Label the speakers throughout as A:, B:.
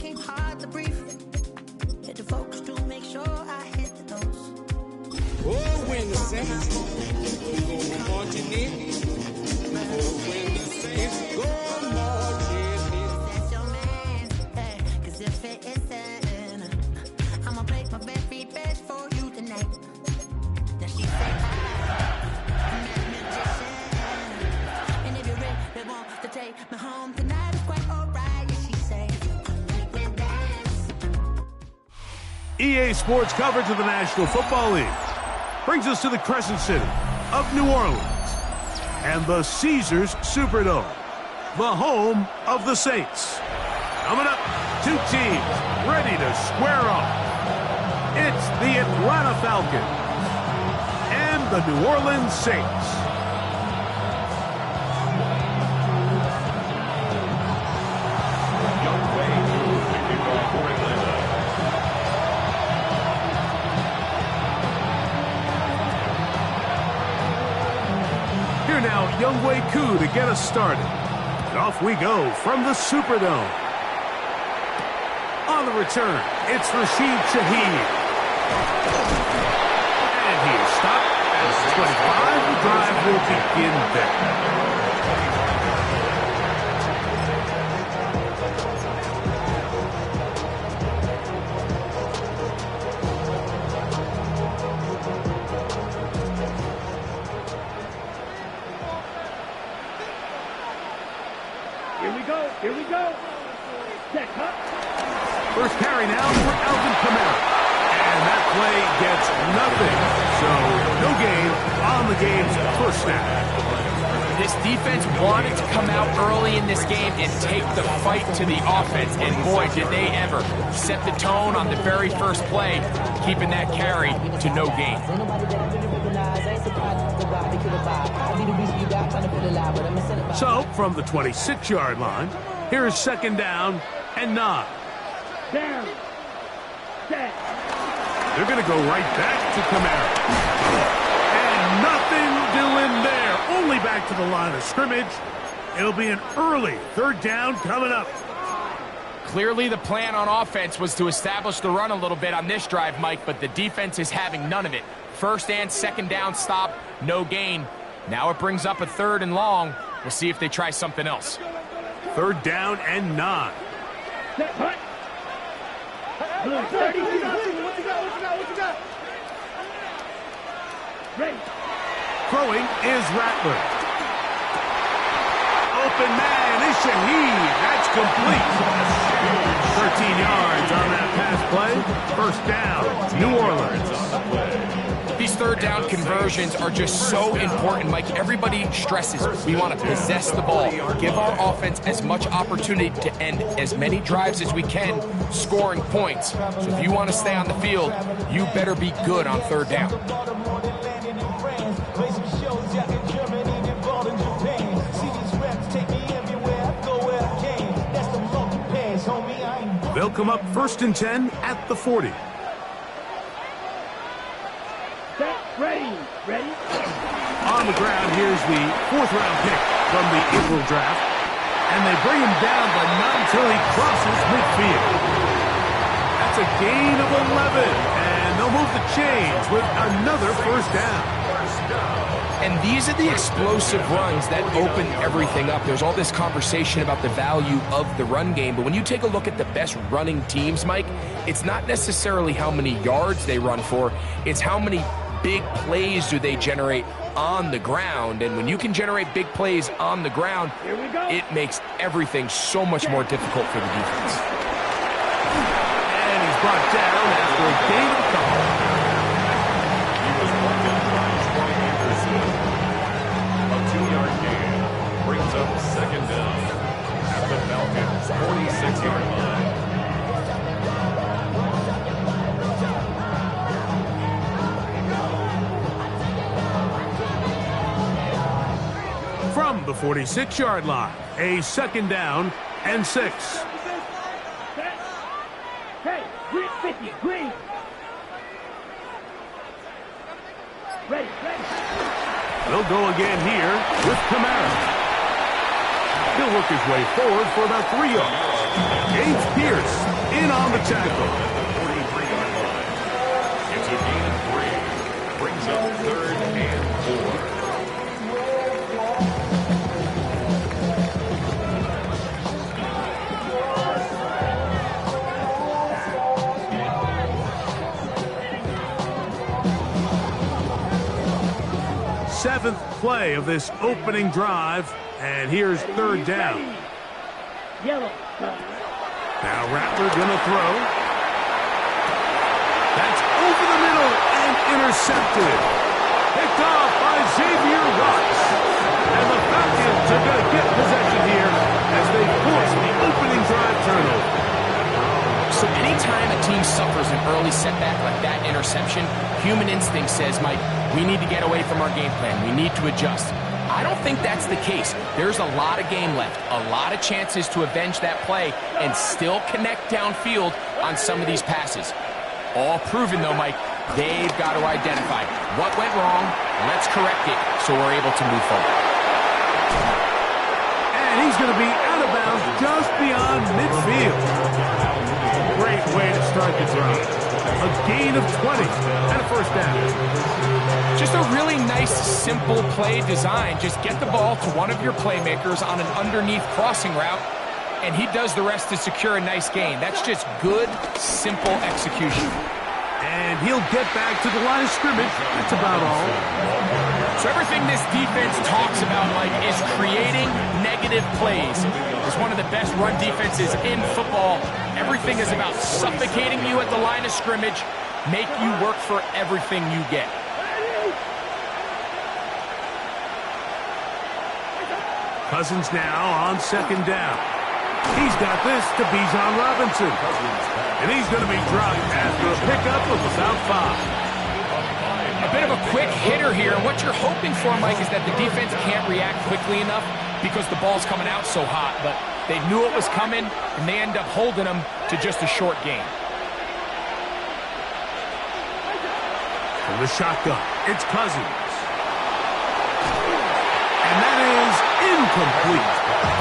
A: became hard to breathe. Hit the focus to make sure I hit the dose.
B: Oh, when the Saints go marching in. Oh, when the Saints go marching in.
A: That's your man, hey, 'cause if it isn't, I'ma play my very best for you tonight. Then she say, I'm a magician, and if you really want to take me home tonight, it's quite alright. Yeah, she say, make me dance.
C: EA Sports coverage of the National Football League brings us to the Crescent City of New Orleans and the Caesars Superdome, the home of the Saints. Coming up, two teams ready to square off. It's the Atlanta Falcons and the New Orleans Saints. Here now, Younghoe Koo to get us started. And off we go from the Superdome. On the return, it's Rashid Shaheed. And he is stopped at 25. The drive will begin there.
D: Here we go. Check, huh?
C: First carry now for Alvin Kamara. And that play gets nothing. So, no gain on the game's first snap.
E: This defense wanted to come out early in this game and take the fight to the offense. And boy, did they ever set the tone on the very first play, keeping that carry to no gain.
C: So, from the 26-yard line, here's second down and 9.
D: Down. Set.
C: They're going to go right back to Kamara. And nothing doing there. Only back to the line of scrimmage. It'll be an early third down coming up.
E: Clearly the plan on offense was to establish the run a little bit on this drive, Mike, but the defense is having none of it. First and second down stop, no gain. Now it brings up a third and long. We'll see if they try something else.
C: Third down and 9.
D: Set, hut. Blue, 30. What you got? Ready.
C: Throwing is Rattler. Open man is Shaheed. That's complete. 13 yards on that pass play. First down, New Orleans.
E: These third down conversions are just so important, Mike. Everybody stresses we want to possess the ball, give our offense as much opportunity to end as many drives as we can, scoring points. So if you want to stay on the field, you better be good on third down.
C: They'll come up first and 10 at the 40.
D: Set, ready.
C: On the ground, here's the fourth-round pick from the April draft. And they bring him down, but not until he crosses midfield. That's a gain of 11. And they'll move the chains with another first down.
E: And these are the explosive runs that open everything up. There's all this conversation about the value of the run game, but when you take a look at the best running teams, Mike, it's not necessarily how many yards they run for, it's how many big plays do they generate on the ground. And when you can generate big plays on the ground, it makes everything so much more difficult for the defense.
C: And he's brought down after a gain of a couple.
F: Up second down at the Falcons 46-yard line.
C: From the 46-yard line, a second down and 6.
D: Hey, green 50, green. Ready.
C: They'll go again here with Kamara. He'll work his way forward for about 3 yards. James Pierce in on the tackle.
F: It's a gain of 3. Brings up 3rd and 4.
C: Seventh play of this opening drive, and here's 3rd down.
D: Yellow.
C: Now Rattler gonna throw. That's over the middle and intercepted. Picked off by Xavier Rocks. And the Falcons are gonna get possession here as they force the opening drive turnover.
E: So anytime a team suffers an early setback like that interception, human instinct says, Mike, we need to get away from our game plan. We need to adjust. I don't think that's the case. There's a lot of game left, a lot of chances to avenge that play and still connect downfield on some of these passes. All proven, though, Mike, they've got to identify what went wrong, let's correct it so we're able to move forward.
C: And he's going to be out of bounds just beyond midfield. Great way to start the drive. A gain of 20 and a 1st down.
E: Just a really nice, simple play design. Just get the ball to one of your playmakers on an underneath crossing route, and he does the rest to secure a nice gain. That's just good, simple execution.
C: And he'll get back to the line of scrimmage. That's about all.
E: So everything this defense talks about, Mike, is creating negative plays. It's one of the best run defenses in football. Everything is about suffocating you at the line of scrimmage, make you work for everything you get.
C: Cousins now on 2nd down. He's got this to Bijan Robinson. And he's going to be dropped after a pickup of about 5.
E: A bit of a quick hitter here. What you're hoping for, Mike, is that the defense can't react quickly enough because the ball's coming out so hot. But they knew it was coming, and they end up holding them to just a short gain.
C: From the shotgun, it's Cousins. And that is incomplete.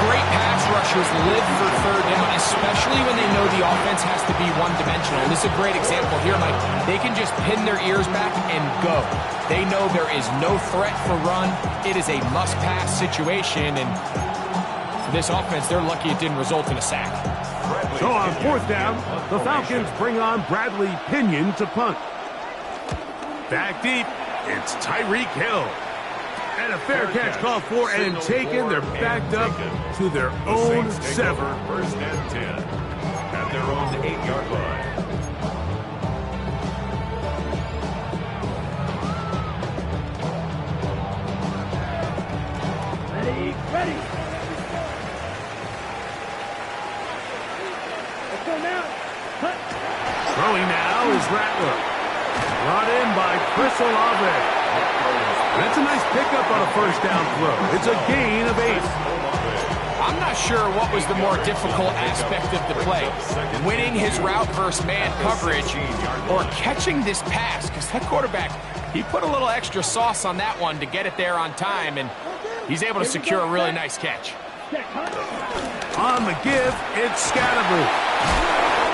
E: Great pass rushers live for 3rd down, especially when they know the offense has to be one-dimensional. And this is a great example here, Mike. They can just pin their ears back and go. They know there is no threat for run. It is a must-pass situation, and for this offense, they're lucky it didn't result in a sack.
C: So on 4th down, the Falcons bring on Bradley Pinion to punt. Back deep, it's Tyreek Hill. And a fair catch called for and taken. They're backed up to their own 7.
F: 1st and 10 at their own 8-yard line.
D: Ready. Let's go now. Cut.
C: Throwing now is Rattler. Brought in by Chris Olave. That's a nice pickup on a 1st down throw. It's a gain of 8.
E: I'm not sure what was the more difficult aspect of the play, winning his route versus man coverage or catching this pass, because that quarterback, he put a little extra sauce on that one to get it there on time, and he's able to secure a really nice catch.
C: On the give, it's Scatterby.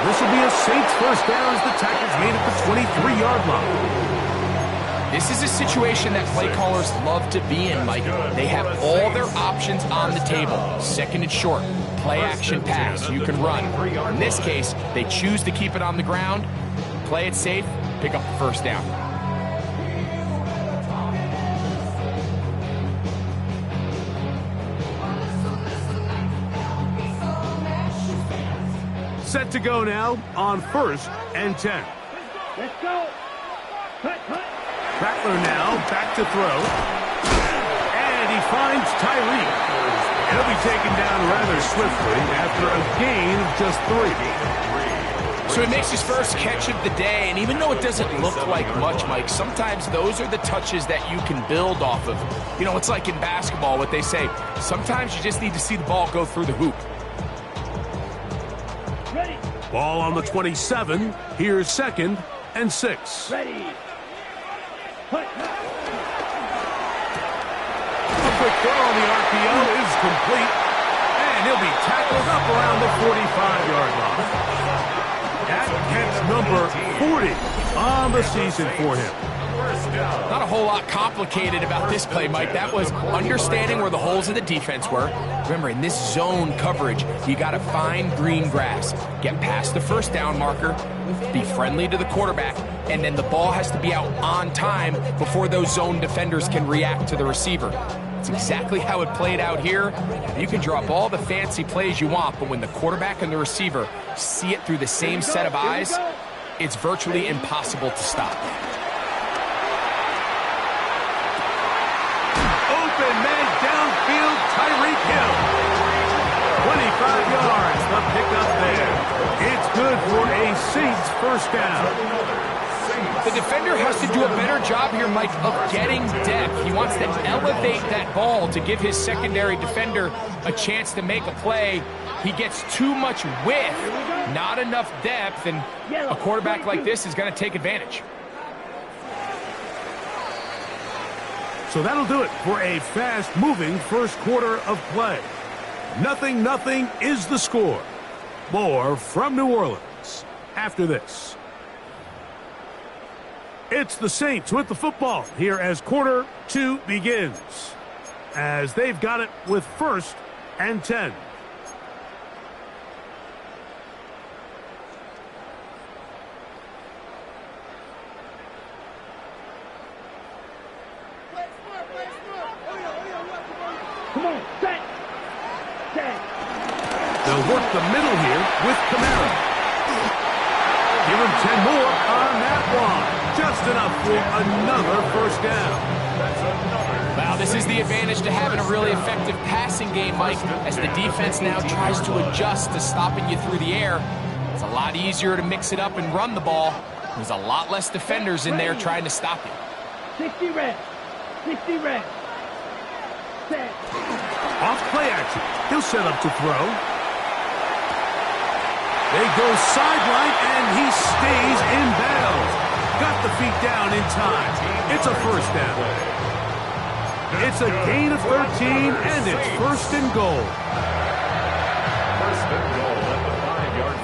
C: This will be a Saints 1st down as the tackle's made at the 23-yard line.
E: This is a situation that play callers love to be in, Mike. They have all their options on the table. 2nd and short, play action pass, you can run. In this case, they choose to keep it on the ground, play it safe, pick up the 1st down.
C: Set to go now on 1st and 10.
D: Let's go. Cut.
C: Rattler now back to throw. And he finds Tyreek. He'll be taken down rather swiftly after a gain of just 3.
E: So he makes his first catch of the day, and even though it doesn't look like much, Mike, sometimes those are the touches that you can build off of. You know, it's like in basketball, what they say, sometimes you just need to see the ball go through the hoop.
D: Ready.
C: Ball on the 27. Here's 2nd and 6.
D: Ready. Cut.
C: A quick throw on the RPO is complete. And he'll He'll be tackled up around the 45-yard line. That catch number 40 on the season for him.
E: Not a whole lot complicated about this play, Mike. That was understanding where the holes in the defense were. Remember, in this zone coverage, you got to find green grass, get past the first down marker, be friendly to the quarterback, and then the ball has to be out on time before those zone defenders can react to the receiver. It's exactly how it played out here. You can draw up all the fancy plays you want, but when the quarterback and the receiver see it through the same set of eyes, it's virtually impossible to stop.
C: Open man downfield, Tyreek Hill. 25 yards, the pickup there. It's good for a Saints first down.
E: The defender has to do a better job here, Mike, of getting depth. He wants to elevate that ball to give his secondary defender a chance to make a play. He gets too much width, not enough depth, and a quarterback like this is going to take advantage.
C: So that'll do it for a fast-moving first quarter of play. 0-0 is the score. More from New Orleans after this. It's the Saints with the football here as quarter 2 begins. As they've got it with 1st and 10.
D: Come on, set.
C: They'll work the middle here with Kamara. Give him 10 more on that one. Just enough for another first down.
E: Wow, this is the advantage to having a really effective passing game, Mike, as the defense now tries to adjust to stopping you through the air. It's a lot easier to mix it up and run the ball. There's a lot less defenders in there trying to stop you.
D: 60 reps. 60 reps. Set.
C: Off play action. He'll set up to throw. They go sideline, and he stays in bounds. Got the feet down in time. It's a first down. It's a gain of 13, and it's 1st and goal.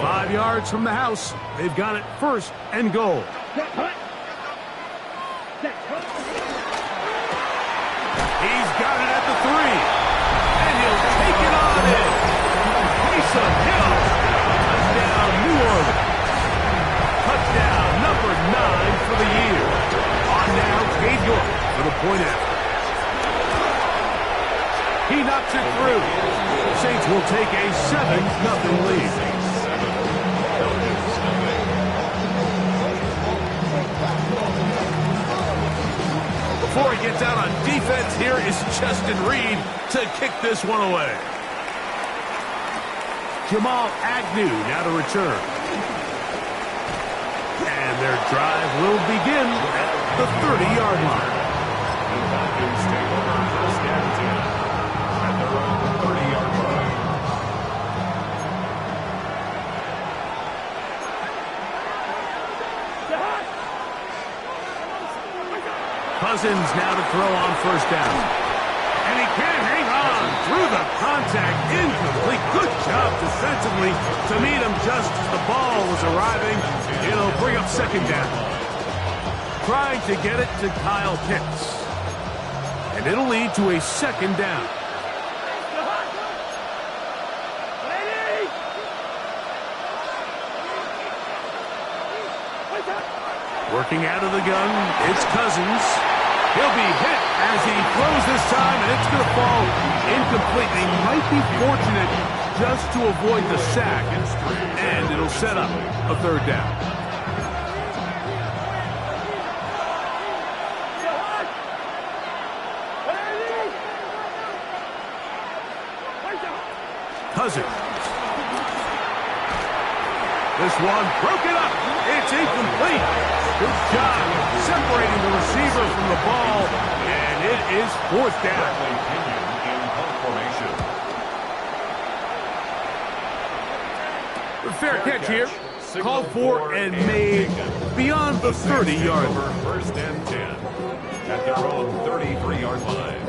C: 5 yards from the house. They've got it 1st and goal. He's got it at the 3, and he'll take it on in. Taysom Hill. Touchdown, New Orleans. Touchdown number 9 for the year. On now, Cade York for the point after. He knocks it through. Saints will take a 7-0 lead. Before he gets out on defense, here is Justin Reed to kick this one away. Jamal Agnew now to return. And their drive will begin at the 30-yard line.
F: The Falcons take over 1st and 10 at their own 30-yard line.
C: Cousins now to throw on 1st down. And he can't hang on through the contact. Incomplete. Good job defensively to meet him just as the ball was arriving. It'll bring up 2nd down. Trying to get it to Kyle Pitts. And it'll lead to a 2nd down. Working out of the gun, it's Cousins. He'll be hit as he throws this time, and it's going to fall incomplete. They might be fortunate just to avoid the sack, and it'll set up a 3rd down. Cousins. This one broken up. It's incomplete. Good job separating the receiver from the ball, and it is 4th down. The fair catch here, called for and made beyond the 30-yard line.
F: 1st and 10 at their own 33-yard line.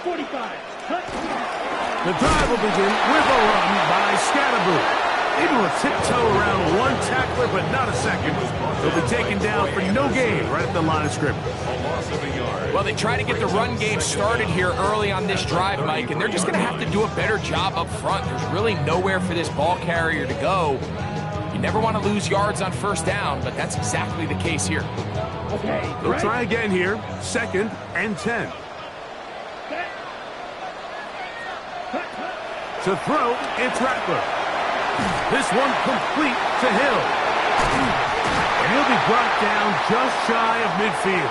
D: 45.
C: The drive will begin with a run by Scatterboo. Able to tiptoe around one tackler, but not a second. He'll be taken down for no gain right at the line of scrimmage.
E: Well, they try to get the run game started here early on this drive, Mike, and they're just going to have to do a better job up front. There's really nowhere for this ball carrier to go. You never want to lose yards on first down, but that's exactly the case here.
D: Okay.
C: They'll try again here. 2nd and 10. To throw, it's Rattler. This one complete to Hill. And he'll be brought down just shy of midfield.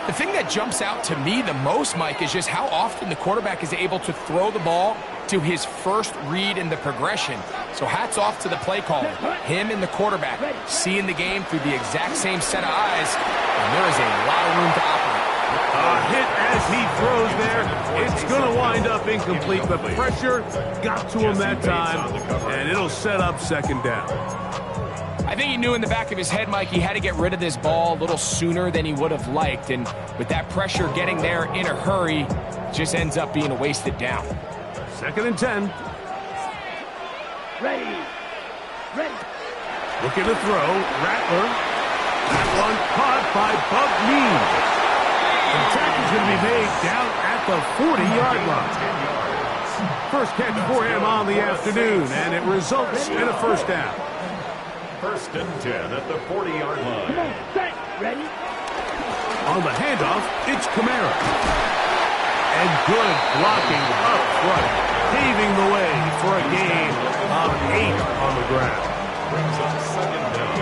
E: The thing that jumps out to me the most, Mike, is just how often the quarterback is able to throw the ball to his first read in the progression. So hats off to the play caller. Him and the quarterback seeing the game through the exact same set of eyes, and there is a lot of room to operate.
C: A hit as he throws there. It's going to wind up incomplete. The pressure got to him that time, and it'll set up 2nd down.
E: I think he knew in the back of his head, Mike, he had to get rid of this ball a little sooner than he would have liked. And with that pressure getting there in a hurry, just ends up being a wasted down.
C: 2nd and 10.
D: Ready.
C: Looking to throw. Rattler. That one caught by Bugney. The tackle's going to be made down at the 40-yard line. First catch for him on the afternoon, and it results in a first down.
F: 1st and 10 at the 40-yard line.
D: Come on, set. Ready.
C: On the handoff, it's Kamara. And good blocking up front, paving the way for a gain of 8 on the ground.
F: Brings up 2nd down.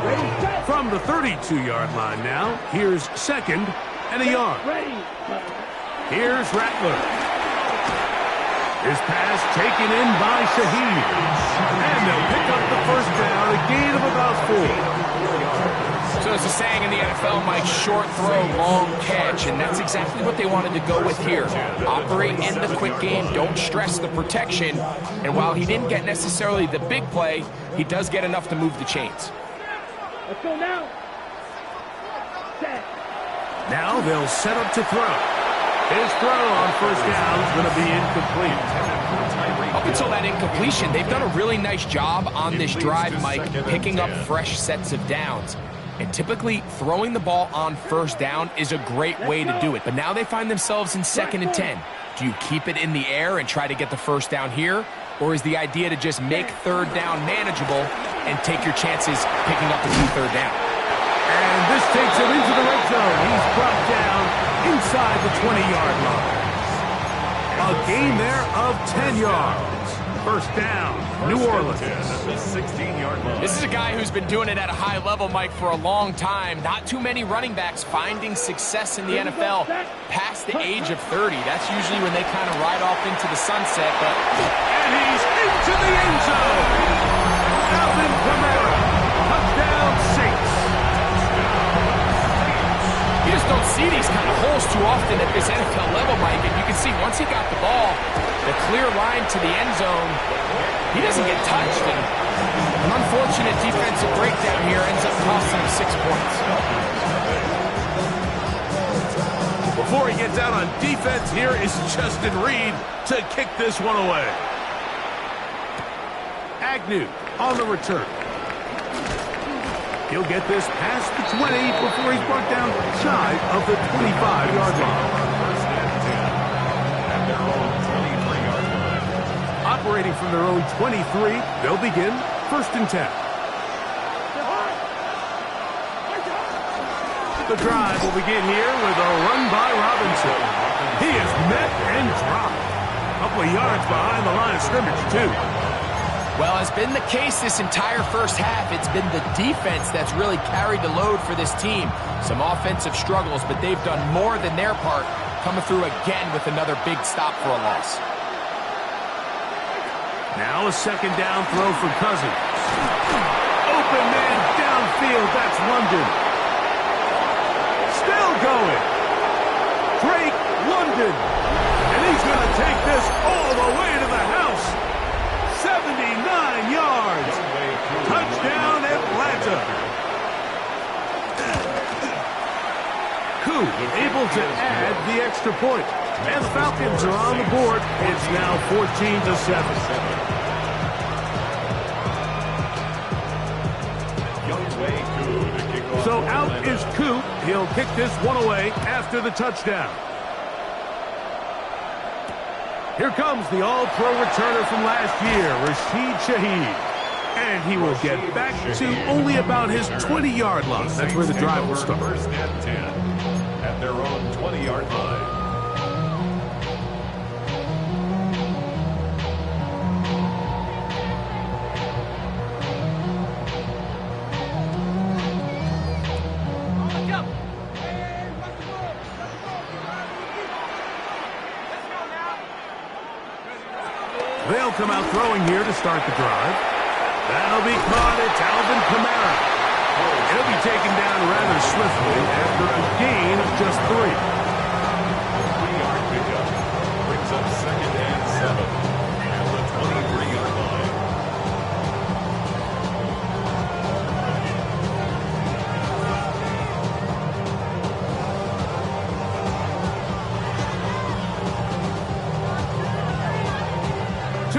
D: Ready, set.
C: From the 32-yard line now, here's 2nd and a yard.
D: Ready.
C: Here's Rattler. His pass taken in by Shaheed. And they'll pick up the first down, a gain of about 4.
E: So there's a saying in the NFL, Mike, short throw, long catch, and that's exactly what they wanted to go with here. Operate in the quick game, don't stress the protection, and while he didn't get necessarily the big play, he does get enough to move the chains.
D: Let's go now. Set.
C: Now they'll set up to throw. His throw on first down is going to be incomplete.
E: Up until that incompletion, they've done a really nice job on this drive, Mike, picking up fresh sets of downs. And typically, throwing the ball on first down is a great way to do it. But now they find themselves in 2nd and 10. Do you keep it in the air and try to get the first down here? Or is the idea to just make 3rd down manageable and take your chances picking up the 2 3rd down?
C: And this takes him into the red zone. He's brought down inside the 20-yard line. A gain there of 10 yards. First down, New Orleans.
E: This is a guy who's been doing it at a high level, Mike, for a long time. Not too many running backs finding success in the NFL past the age of 30. That's usually when they kind of ride off into the sunset.
C: And he's into the end zone. Alvin Kamara, touchdown Saints.
E: You just don't see these kind of holes too often at this NFL level, Mike. And you can see once he got the ball, the clear line to the end zone, he doesn't get touched. And an unfortunate defensive breakdown here ends up costing him 6 points.
C: Before he gets out on defense, here is Justin Reed to kick this one away. Agnew on the return. He'll get this past the 20 before he's brought down shy of the 25-yard line. Operating from their own 23, they'll begin 1st and 10. The drive will begin here with a run by Robinson. He is met and dropped. A couple of yards behind the line of scrimmage, too.
E: Well, as been the case this entire first half, it's been the defense that's really carried the load for this team. Some offensive struggles, but they've done more than their part, coming through again with another big stop for a loss.
C: Now a 2nd down throw for Cousins. Open man downfield, that's London. Still going. Drake London. And he's going to take this all the way to the house. 79 yards. Touchdown, Atlanta. Koo able to add the extra point. And the Falcons are on the board. It's now 14-7. So out is Koo. He'll kick this one away after the touchdown. Here comes the all-pro returner from last year, Rashid Shaheed. And he will get back to only about his 20-yard line. That's where the drive will start.
F: First and 10 at their own 20-yard line.
C: They'll come out throwing here to start the drive. That'll be caught. It's Alvin Kamara. He'll be taken down rather swiftly after a gain of just 3.
F: 3-yard pickup brings up second and 7 at the 23-yard line.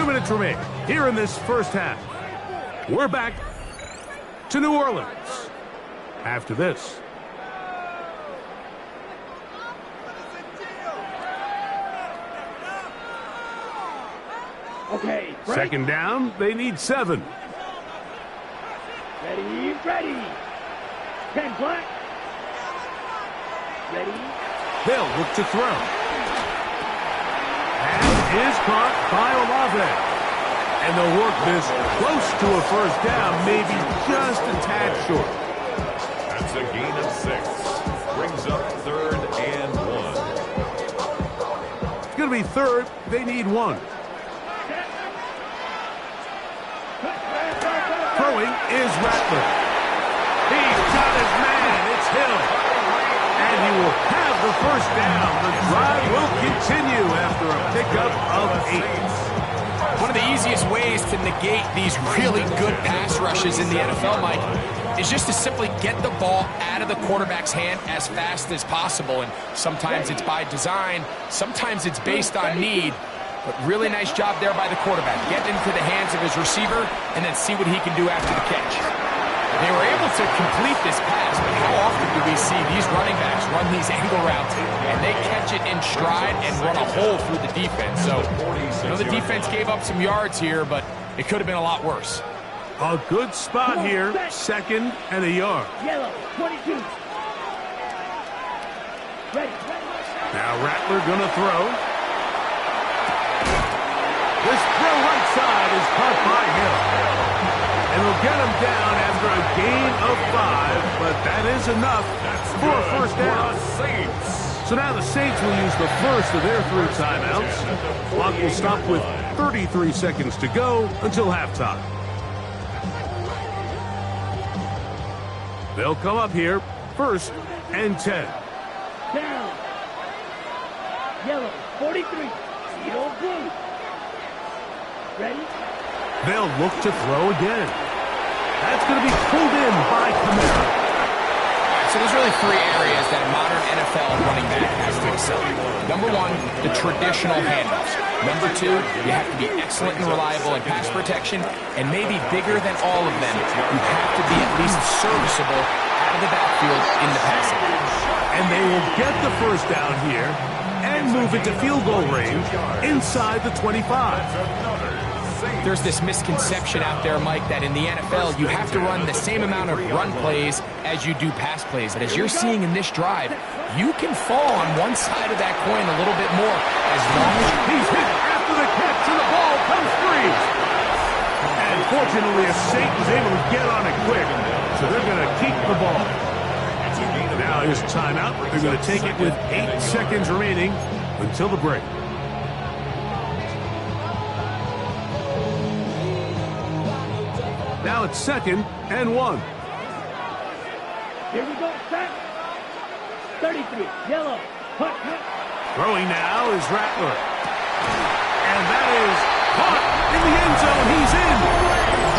C: Minutes remain here in this first half. We're back to New Orleans after this.
D: Okay, break.
C: Second down, they need 7.
D: Ready, ready. 10 black. Ready.
C: They'll look to throw. And is caught by Olave. And they'll work this close to a first down, maybe just a tad short.
F: That's a gain of 6. Brings up third and 1.
C: It's going to be third. They need 1. Throwing is Rattler. He's got his man. It's Hill. And he will have the first down. The drive will continue after a pickup of 8.
E: One of the easiest ways to negate these really good pass rushes in the NFL, Mike, is just to simply get the ball out of the quarterback's hand as fast as possible. And sometimes it's by design, sometimes it's based on need. But really nice job there by the quarterback. Get into the hands of his receiver and then see what he can do after the catch. They were able to complete this pass, but how often do we see these running backs run these angle routes and they catch it in stride and run a hole through the defense? So, the defense gave up some yards here, but it could have been a lot worse.
C: A good spot here, second and a yard.
D: Yellow, 22. Ready.
C: Now Rattler gonna throw. This throw right side is caught by Hill. And they'll get him down after a gain of 5, but that is enough for a first down. So now the Saints will use the first of their 3 timeouts. Clock will stop with 33 seconds to go until halftime. They'll come up here, first and 10.
D: Down. Yellow, 43. Yellow, blue. Ready?
C: They'll look to throw again. That's going to be pulled in by Kamara.
E: So there's really 3 areas that a modern NFL running back has to excel. Number 1, the traditional handoffs. Number 2, you have to be excellent and reliable in pass protection. And maybe bigger than all of them, you have to be at least serviceable out of the backfield in the passing.
C: And they will get the first down here and move into field goal range inside the 25.
E: There's this misconception out there, Mike, that in the NFL, you have to run the same amount of run plays as you do pass plays. And as you're seeing in this drive, you can fall on one side of that coin a little bit more as long as
C: he's hit after the catch and the ball comes free. And fortunately, a Saint was able to get on it quick, so they're going to keep the ball. Now here's a timeout. They're going to take it with 8 seconds remaining until the break. Now it's second and 1.
D: Here we go, set. 33, yellow, punt.
C: Throwing now is Rattler. And that is caught in the end zone. He's in.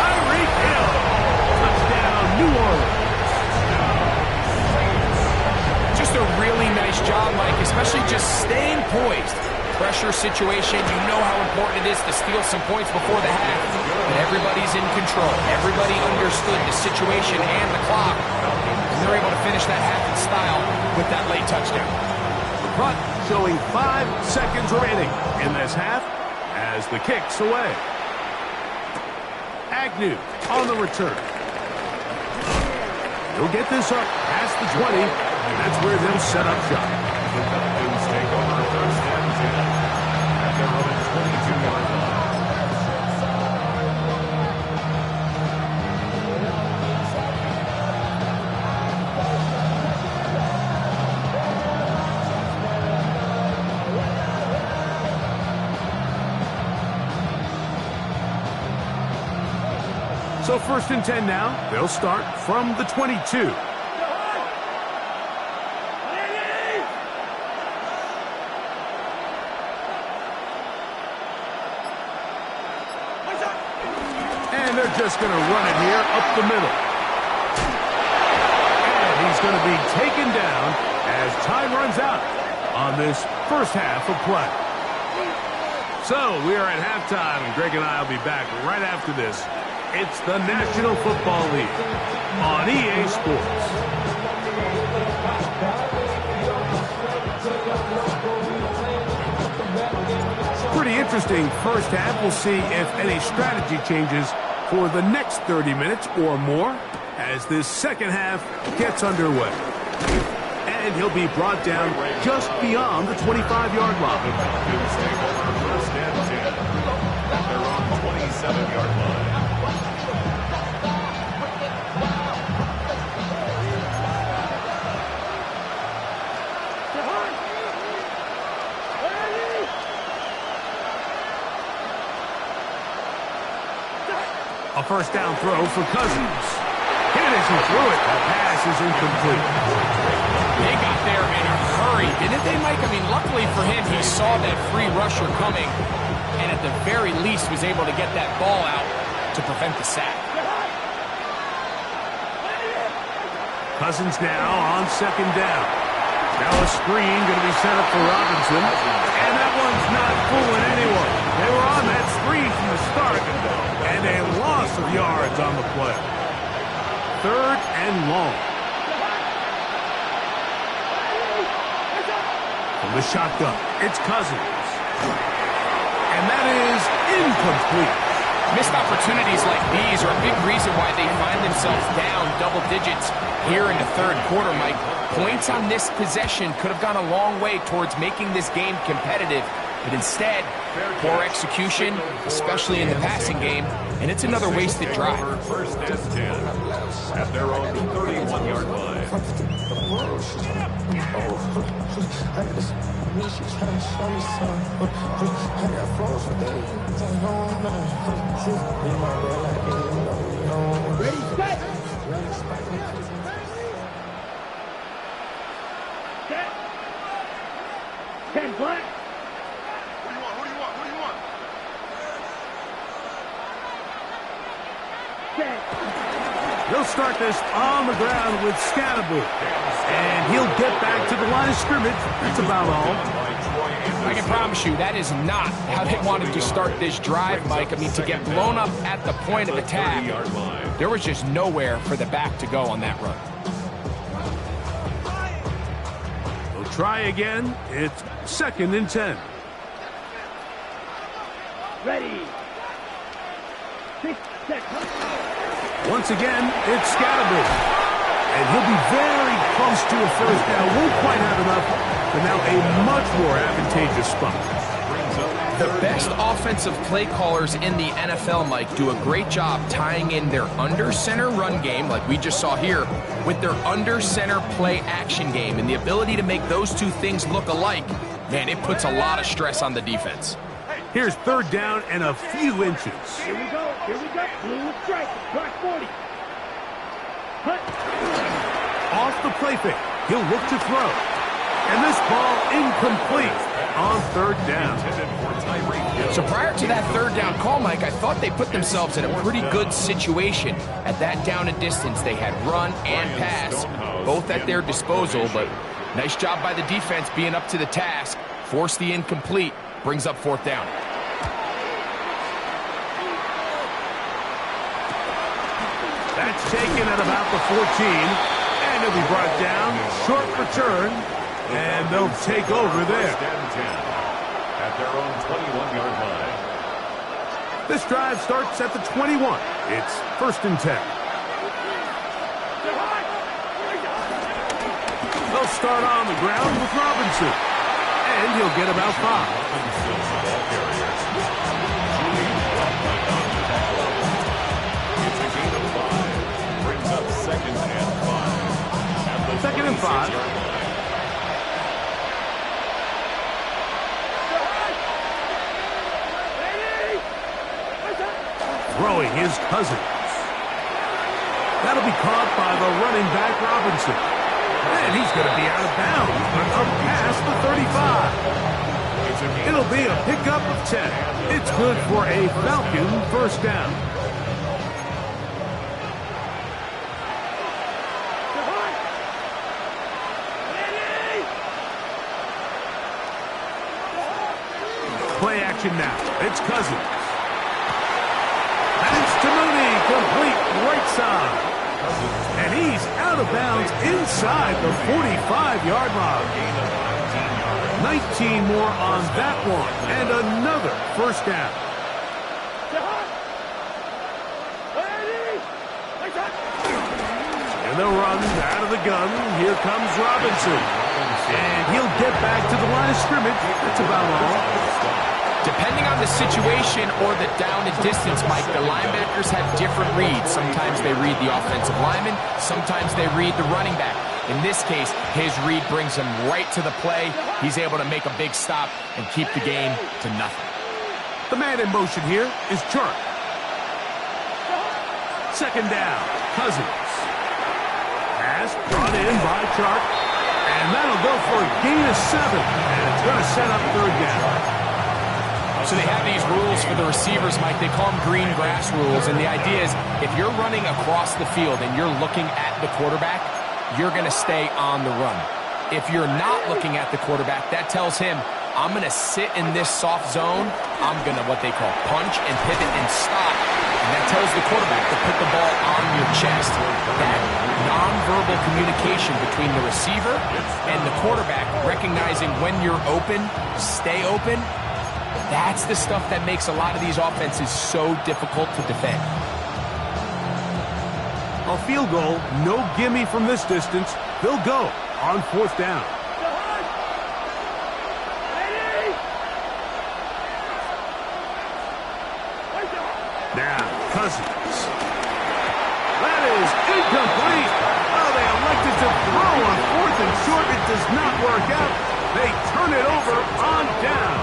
C: Tyreek Hill. Touchdown, New Orleans.
E: just a really especially just staying poised. Pressure situation, you know how important it is to steal some points before the half. But everybody's in control. Everybody understood the situation and the clock. And they're able to finish that half in style with that late touchdown.
C: But showing 5 seconds remaining in this half as the kick's away. Agnew on the return. He'll get this up past the 20, and that's where they'll set up shop.
F: The Falcons take over first and 10 at their own 22-yard line.
C: So first and 10 now. They'll start from the 22. And they're just going to run it here up the middle. And he's going to be taken down as time runs out on this first half of play. So we are at halftime, and Greg and I will be back right after this. It's the National Football League on EA Sports. Pretty interesting first half. We'll see if any strategy changes for the next 30 minutes or more as this second half gets underway. And he'll be brought down just beyond the 25-yard line.
F: The Falcons take over first and 10 at their own 27-yard line.
C: A first down throw for Cousins. Hit as he threw it. The pass is incomplete.
E: They got there in a hurry, didn't they, Mike? I mean, luckily for him, he saw that free rusher coming and at the very least was able to get that ball out to prevent the sack.
C: Cousins now on second down. Now a screen going to be set up for Robinson. And that one's not fooling anyone. They were on that screen from the start. And a loss of yards on the play. Third and long. From the shotgun, it's Cousins. And that is incomplete.
E: Missed opportunities like these are a big reason why they find themselves down double digits here in the third quarter, Mike. Points on this possession could have gone a long way towards making this game competitive. But instead, poor execution, especially in the passing game, and it's another wasted drive.
F: First and 10 at their own 31-yard line.
D: Ready, set. Set. 10 black.
C: They'll start this on the ground with Scatterbury. And he'll get back to the line of scrimmage. That's about all.
E: I can promise you that is not how they wanted to start this drive, Mike. I mean, to get blown up at the point of attack, there was just nowhere for the back to go on that run.
C: They'll try again. It's second and 10.
D: Ready. 6 seconds.
C: Once again, it's Scatterbury. And he'll be very close to a first down. Won't quite have enough, but now a much more advantageous spot.
E: The best offensive play callers in the NFL, Mike, do a great job tying in their under-center run game, like we just saw here, with their under-center play action game. And the ability to make those two things look alike, man, it puts a lot of stress on the defense.
C: Here's third down and a few inches.
D: Here we go. Here we go. Blue strike. Black 40. Hut.
C: Off the play fake. He'll look to throw. And this ball incomplete on third down.
E: So prior to that third down call, Mike, I thought they put themselves in a pretty good situation. At that down and distance, they had run and pass, both at their disposal, but Nice job by the defense being up to the task. Force the incomplete. Brings up 4th down.
C: That's taken at about the 14. And it'll be brought down. Short return. And they'll take over there.
F: First and 10 at their own 21-yard line.
C: This drive starts at the 21. It's 1st and 10. They'll start on the ground with Robinson. And he'll get about 5. Second and 5. Throwing his Cousins. That'll be caught by the running back Robinson. And he's going to be out of bounds, but up past the 35. It'll be a pickup of 10. It's good for a Falcon first down. Play action now. It's Cousins. Pass to Mooney, complete right side. And he's out of bounds inside the 45-yard line. 19 more on that one, and another first down. And they'll run out of the gun. Here comes Robinson. And he'll get back to the line of scrimmage. That's about all.
E: Depending on the situation or the down and distance, Mike, the linebackers have different reads. Sometimes they read the offensive lineman. Sometimes they read the running back. In this case, his read brings him right to the play. He's able to make a big stop and keep the game to nothing.
C: The man in motion here is Chark. Second down, Cousins. Pass brought in by Chark. And that'll go for a gain of 7. And it's going to set up 3rd down.
E: So they have these rules for the receivers, Mike. They call them green grass rules. And the idea is if you're running across the field and you're looking at the quarterback, you're going to stay on the run. If you're not looking at the quarterback, that tells him, I'm going to sit in this soft zone. I'm going to what they call punch and pivot and stop. And that tells the quarterback to put the ball on your chest. That nonverbal communication between the receiver and the quarterback, recognizing when you're open, stay open, that's the stuff that makes a lot of these offenses so difficult to defend.
C: A field goal, no gimme from this distance. They'll go on 4th down. Now, Cousins. That is incomplete. Oh, they elected to throw on 4th and short. It does not work out. They turn it over on down.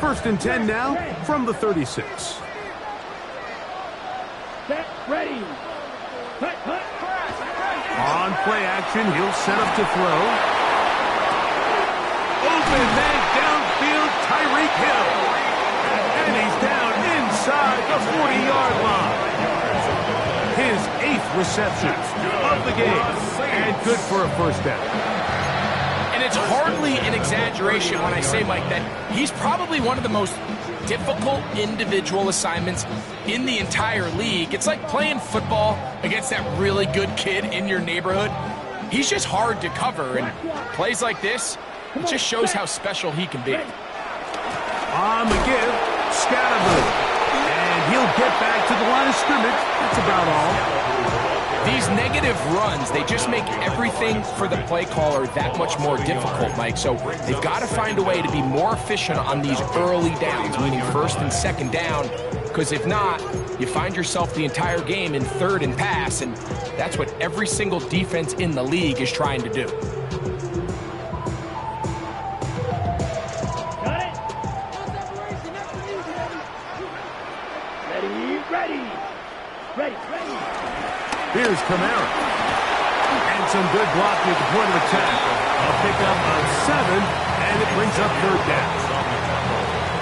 C: 1st and 10 now from the 36.
D: Set, ready. Hut, hut.
C: On play action, he'll set up to throw. Open man downfield, Tyreek Hill. And he's down inside the 40-yard line. His 8th reception of the game. And good for a first down.
E: And it's hardly an exaggeration when I say, Mike, that he's probably one of the most difficult individual assignments in the entire league. It's like playing football against that really good kid in your neighborhood. He's just hard to cover, and plays like this, it just shows how special he can be.
C: On the give, Scattergood. And he'll get back to the line of scrimmage. That's about all.
E: These negative runs, they just make everything for the play caller that much more difficult, Mike. So they've got to find a way to be more efficient on these early downs, meaning 1st and 2nd down, because if not, you find yourself the entire game in 3rd and pass, and that's what every single defense in the league is trying to do.
D: Got it. Ready.
C: Here's Kamara. And some good blocking at the point of attack. A pickup of 7, and it brings up 3rd down.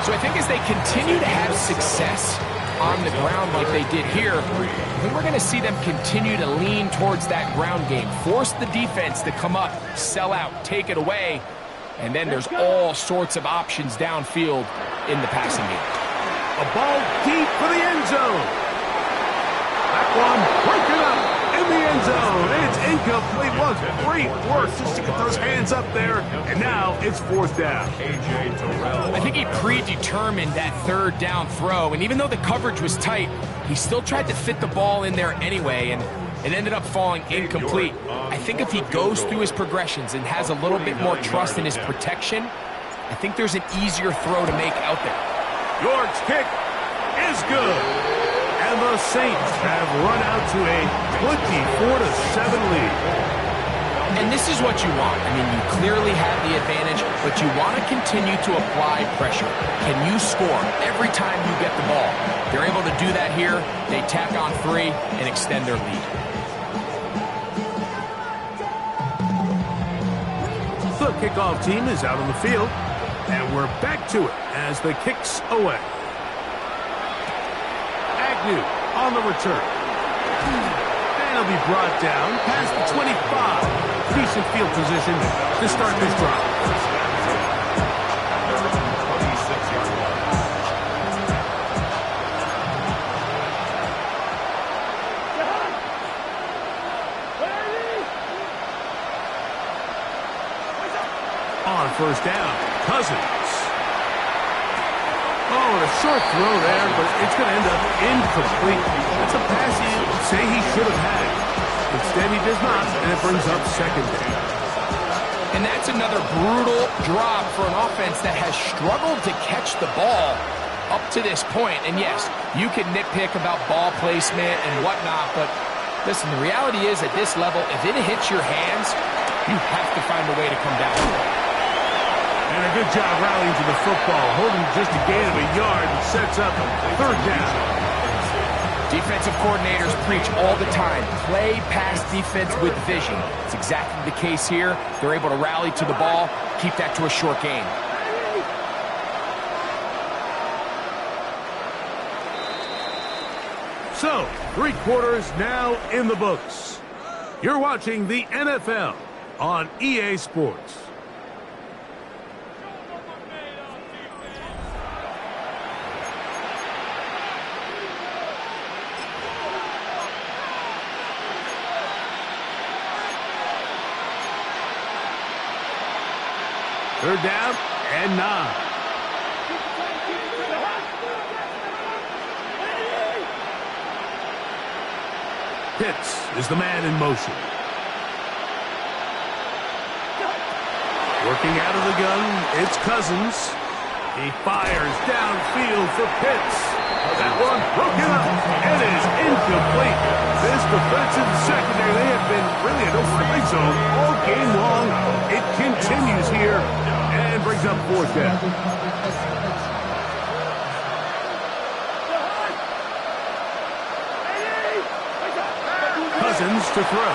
E: So I think as they continue to have success on the ground like they did here, I think we're going to see them continue to lean towards that ground game, force the defense to come up, sell out, take it away, and then there's all sorts of options downfield in the passing game.
C: A ball deep for the end zone. That one broken up in the end zone. It's incomplete. Was great work just to get those hands up there, and now it's fourth down.
E: I think he predetermined that third down throw, and even though the coverage was tight, he still tried to fit the ball in there anyway, and it ended up falling incomplete. I think if he goes through his progressions and has a little bit more trust in his protection, I think there's an easier throw to make out there.
C: York's kick is good. And the Saints have run out to a 24-7 lead.
E: And this is what you want. I mean, you clearly have the advantage, but you want to continue to apply pressure. Can you score every time you get the ball? They're able to do that here. They tack on 3 and extend their lead.
C: The kickoff team is out on the field, and we're back to it as the kick's away. Agnew on the return. And he'll be brought down past the 25. Decent field position to start this drive. On first down, Cousins. Oh, and a short throw there, but it's going to end up incomplete. That's a pass you'd say he should have had. Instead, he does not, and it brings up second down.
E: And that's another brutal drop for an offense that has struggled to catch the ball up to this point. And yes, you can nitpick about ball placement and whatnot, but listen, the reality is at this level, if it hits your hands, you have to find a way to come down.
C: And a good job rallying to the football, holding just a gain of a yard and sets up third down.
E: Defensive coordinators preach all the time, play pass defense with vision. It's exactly the case here. They're able to rally to the ball, keep that to a short gain.
C: So, 3 quarters now in the books. You're watching the NFL on EA Sports. Third down and 9. Pitts is the man in motion. Working out of the gun, it's Cousins. He fires downfield for Pitts. That one broken up. It is incomplete. This defensive secondary, they have been really an over the big zone all game long. It continues here and brings up fourth down. Cousins to throw.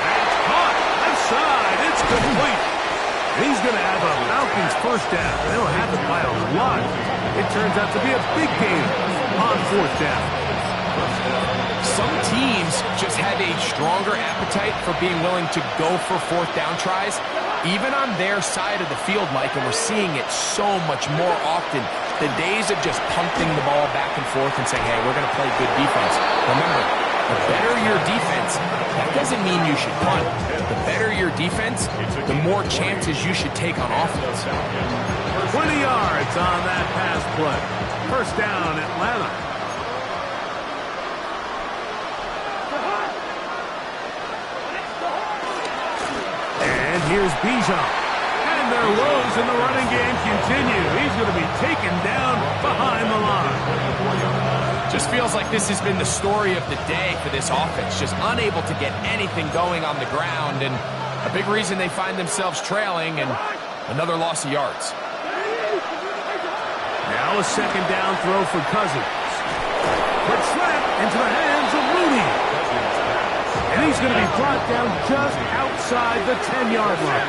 C: That's caught. Left side. It's complete. He's going to have a Falcons first down. They'll have it by a lot. It turns out to be a big game on fourth down.
E: Some teams just have a stronger appetite for being willing to go for fourth down tries, even on their side of the field, Mike, and we're seeing it so much more often. The days of just punting the ball back and forth and saying, hey, we're going to play good defense. Remember, the better your defense, that doesn't mean you should punt. The better your defense, the more chances you should take on offense.
C: 20 yards on that pass play. First down, Atlanta. And here's Bijan. And their woes in the running game continue. He's going to be taken down behind the line.
E: Just feels like this has been the story of the day for this offense. Just unable to get anything going on the ground. And a big reason they find themselves trailing and another loss of yards.
C: Now a second down throw for Cousins. Quick slap into the hands of Mooney. And he's going to be brought down just outside the 10-yard line.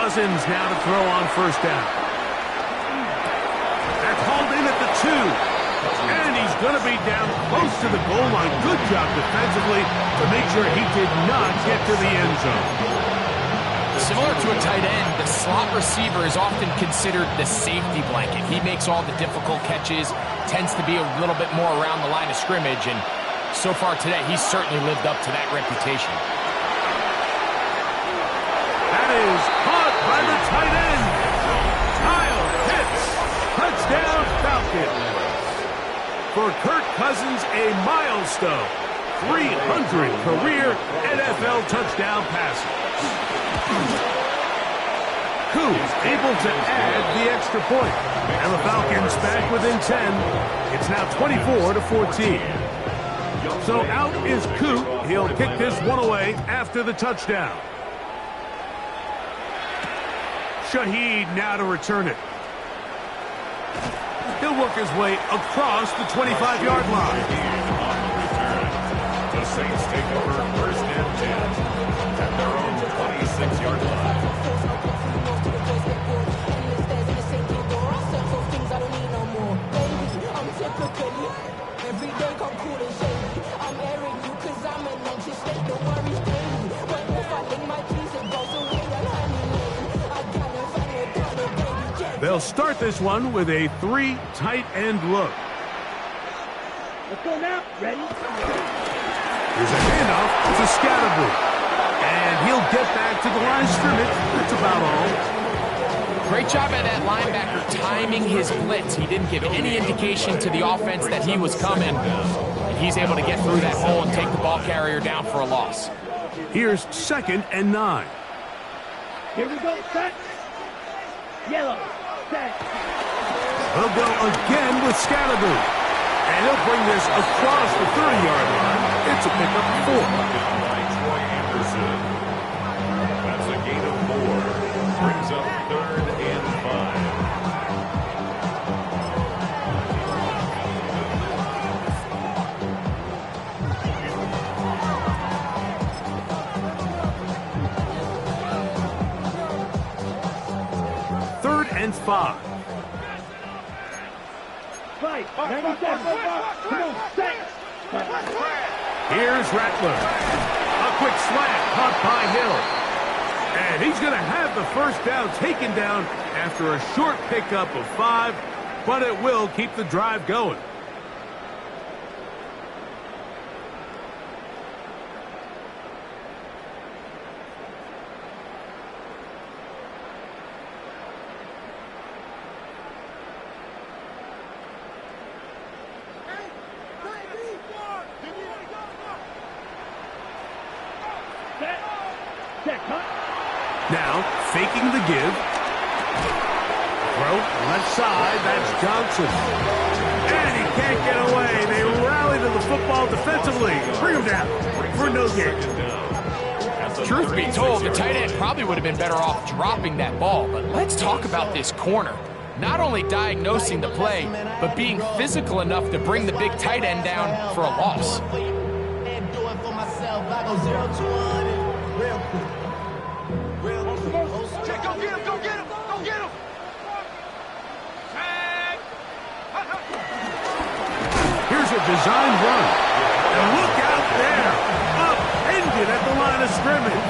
C: Cousins now to throw on first down. That's hauled in at the 2. And he's going to be down close to the goal line. Good job defensively to make sure he did not get to the end zone.
E: Similar to a tight end, the slot receiver is often considered the safety blanket. He makes all the difficult catches, tends to be a little bit more around the line of scrimmage, and so far today, he's certainly lived up to that reputation.
C: That is caught by the tight end. Kyle Pitts. Touchdown, Falcons. For Kirk Cousins, a milestone. 300 career NFL touchdown passes. Koo's able to add the extra point. And the Falcons back within 10. It's now 24-14. So out is Koo. He'll kick this one away after the touchdown. Shaheed now to return it. He'll work his way across the 25-yard line.
F: The Saints take over first and 10 at their own 26-yard line.
C: They'll start this one with a 3 tight end look.
D: Let's go now. Ready?
C: Here's a handoff to Scatterboo. And he'll get back to the line of scrimmage. That's about all.
E: Great job by that linebacker timing his blitz. He didn't give any indication to the offense that he was coming. And he's able to get through that hole and take the ball carrier down for a loss.
C: Here's 2nd and 9.
D: Here we go. Set. Yellow. Set.
C: He'll go again with Scatterboo. And he'll bring this across the 30-yard line. It's a pickup of 4.
F: By Troy Anderson. That's a gain of 4. Brings up 3rd and 5.
C: Third and 5.
D: Fight. 97. Come on, set.
C: Here's Rattler. A quick slant caught by Hill. And he's going to have the first down taken down after a short pickup of 5, but it will keep the drive going. Now, faking the give. Throw, left side, that's Johnson. And he can't get away. They rally to the football defensively. Bring him down for no gain.
E: Truth be told, the tight end probably would have been better off dropping that ball. But let's talk about this corner. Not only diagnosing the play, but being physical enough to bring the big tight end down for a loss.
C: Here's a designed run. And look out there. Upended at the line of scrimmage.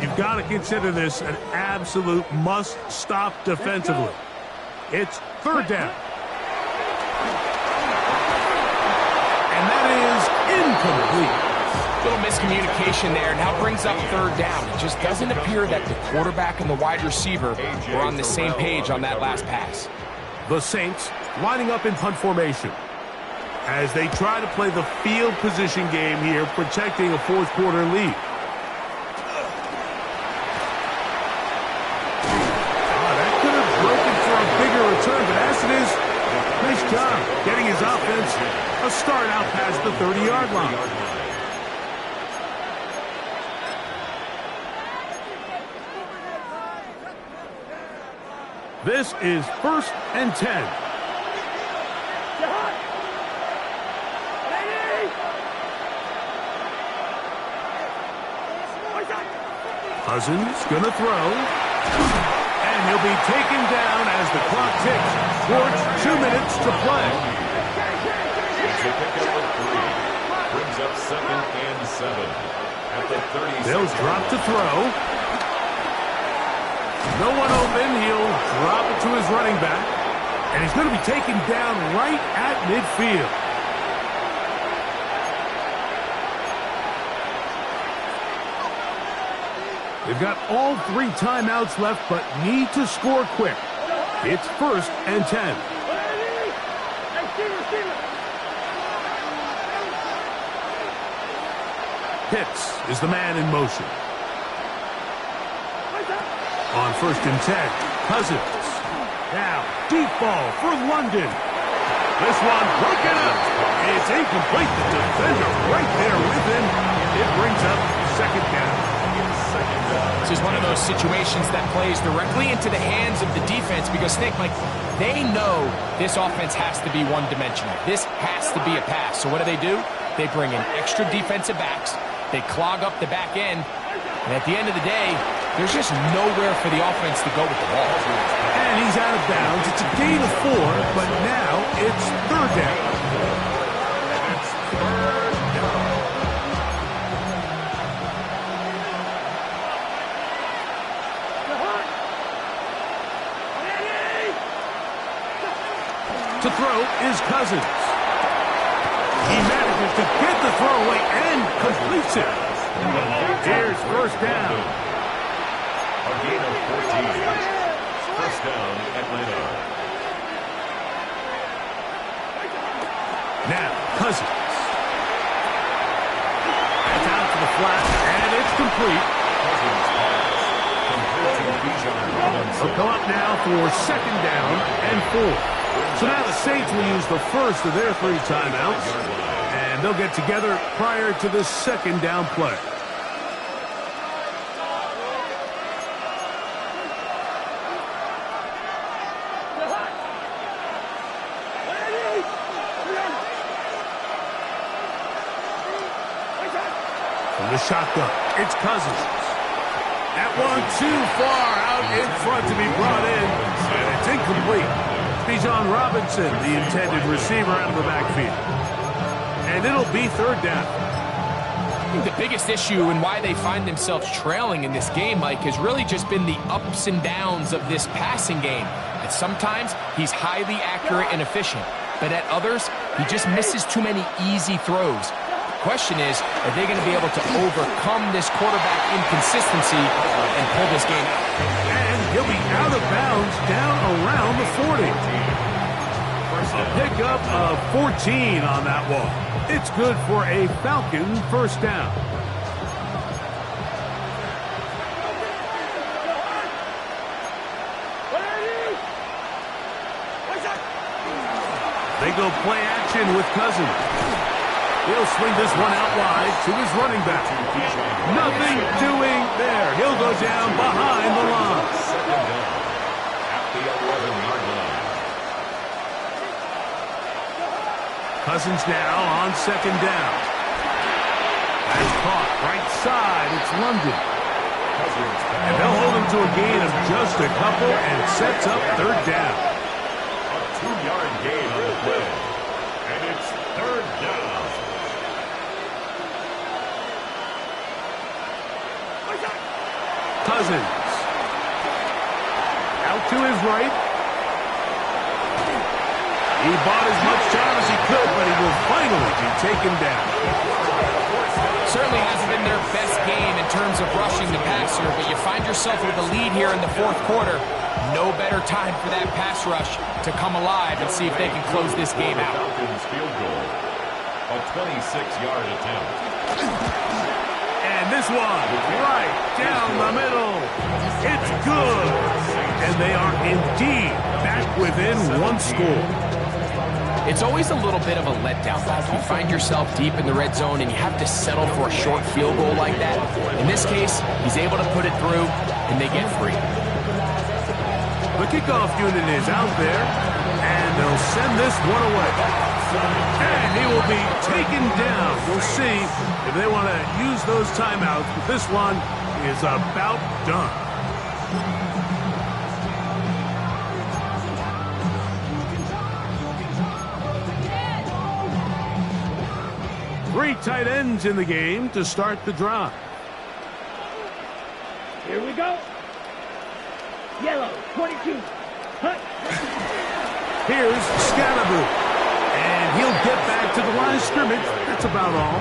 C: You've got to consider this an absolute must-stop defensively. It's 3rd down. And that is incomplete.
E: Little miscommunication there. Now brings up 3rd down. It just doesn't appear that the quarterback and the wide receiver were on the same page on that last pass.
C: The Saints lining up in punt formation as they try to play the field position game here, protecting a 4th quarter lead. That could have broken for a bigger return, but as it is, nice job getting his offense a start out past the 30-yard line. This is 1st and 10. Cousins gonna throw. And he'll be taken down as the clock ticks towards 2 minutes to play.
F: It's a pickup of 3. Brings up 2nd and 7. At the 36.
C: They'll drop to throw. No one open. He'll drop it to his running back. And he's going to be taken down right at midfield. They've got all 3 timeouts left, but need to score quick. It's 1st and 10. Pitts is the man in motion. On 1st and 10, Cousins. Now, deep ball for London. This one broken up. It's incomplete. The defender right there with him. It brings up 2nd down.
E: This is one of those situations that plays directly into the hands of the defense because, Snake, Mike, they know this offense has to be one-dimensional. This has to be a pass. So what do? They bring in extra defensive backs. They clog up the back end. And at the end of the day, there's just nowhere for the offense to go with the ball.
C: And he's out of bounds. It's a gain of 4, but now it's 3rd down.
F: It's 3rd down.
C: To throw is Cousins. He manages to get the throw away and completes it. Here's 1st down.
F: A gain of 14. 1st down, Atlanta.
C: Now, Cousins. That's out to the flat, and it's complete.
F: Cousins pass. Complete to Bijan Robinson.
C: They'll come up now for 2nd down and 4. So now the Saints will use the first of their 3 timeouts, and they'll get together prior to the 2nd down play. From the shotgun, it's Cousins. That one too far out in front to be brought in, and it's incomplete. Bijan Robinson, the intended receiver, out of the backfield. And it'll be 3rd down.
E: I think the biggest issue and why they find themselves trailing in this game, Mike, has really just been the ups and downs of this passing game. And sometimes he's highly accurate and efficient, but at others, he just misses too many easy throws. The question is, are they going to be able to overcome this quarterback inconsistency and pull this game out?
C: And he'll be out of bounds down around the 40. A pickup of 14 on that one. It's good for a Falcon 1st down. They go play action with Cousins. He'll swing this one out wide to his running back. Nothing doing there. He'll go down behind the line.
F: 2nd down. At the 11-yard line.
C: Cousins now on 2nd down. That's caught right side. It's London. And they'll hold him to a gain of just a couple and sets up 3rd down.
F: A 2-yard gain on the play. And it's 3rd down.
C: Cousins. Out to his right. He bought as much time as he could, but he will finally be taken down.
E: Certainly hasn't been their best game in terms of rushing the passer, but you find yourself with a lead here in the 4th quarter. No better time for that pass rush to come alive and see if they can close this game out.
F: Falcons field goal. A 26-yard attempt.
C: And this one, right down the middle. It's good. And they are indeed back within 1 score.
E: It's always a little bit of a letdown. You find yourself deep in the red zone and you have to settle for a short field goal like that. In this case, he's able to put it through and they get free.
C: The kickoff unit is out there, and they'll send this one away. And he will be taken down. We'll see if they want to use those timeouts. But this one is about done. Three tight ends in the game to start the drive.
D: Here we go. Yellow, 22. Hut.
C: Here's Scalaboo. And he'll get back to the line of scrimmage. That's about all.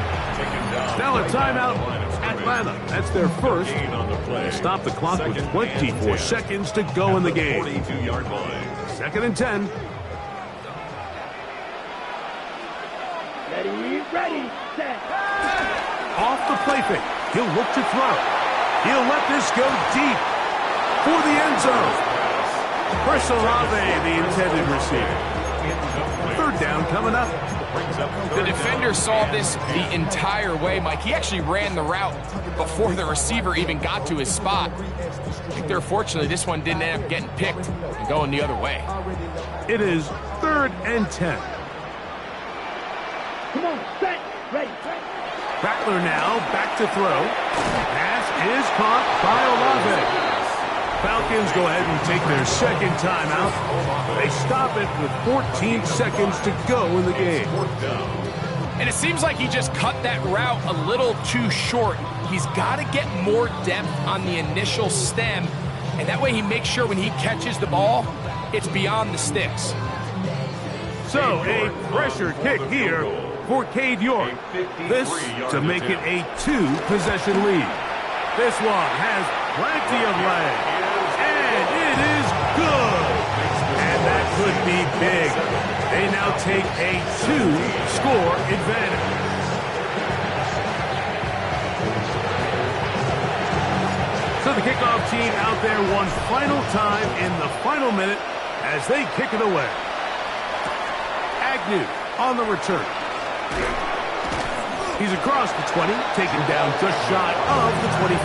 C: Now a timeout, Atlanta. That's their first. They stop the clock with 24 seconds to go in the game.
F: 42-yard line.
C: 2nd and 10.
D: Ready, set.
C: Off the play fake. He'll look to throw. He'll let this go deep for the end zone. Chris Olave, the intended receiver. 3rd down coming up.
E: The defender saw this the entire way, Mike. He actually ran the route before the receiver even got to his spot. I think they're fortunately this one didn't end up getting picked and going the other way.
C: It is 3rd and 10.
D: Come on, set, ready.
C: Rattler now back to throw. Pass is caught by Olave. Falcons go ahead and take their 2nd timeout. They stop it with 14 seconds to go in the game.
E: And it seems like he just cut that route a little too short. He's got to get more depth on the initial stem, and that way he makes sure when he catches the ball, it's beyond the sticks.
C: So a pressure kick here for Cade York. This to make it a 2-possession lead. This one has plenty of leg. And it is good. And that could be big. They now take a 2-score advantage. So the kickoff team out there one final time in the final minute as they kick it away. Agnew on the return. He's across the 20, taken down just shy of the 25.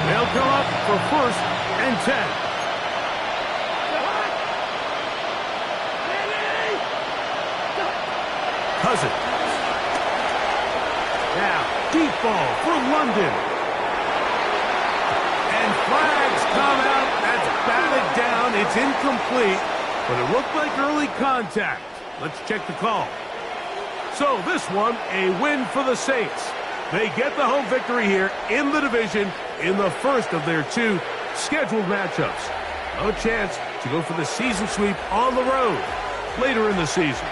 C: They'll come up for 1st and 10. Cousins. Now, deep ball for London. And flags come out. That's batted down. It's incomplete, but it looked like early contact. Let's check the call. So this one, a win for the Saints. They get the home victory here in the division in the first of their 2 scheduled matchups. No chance to go for the season sweep on the road later in the season.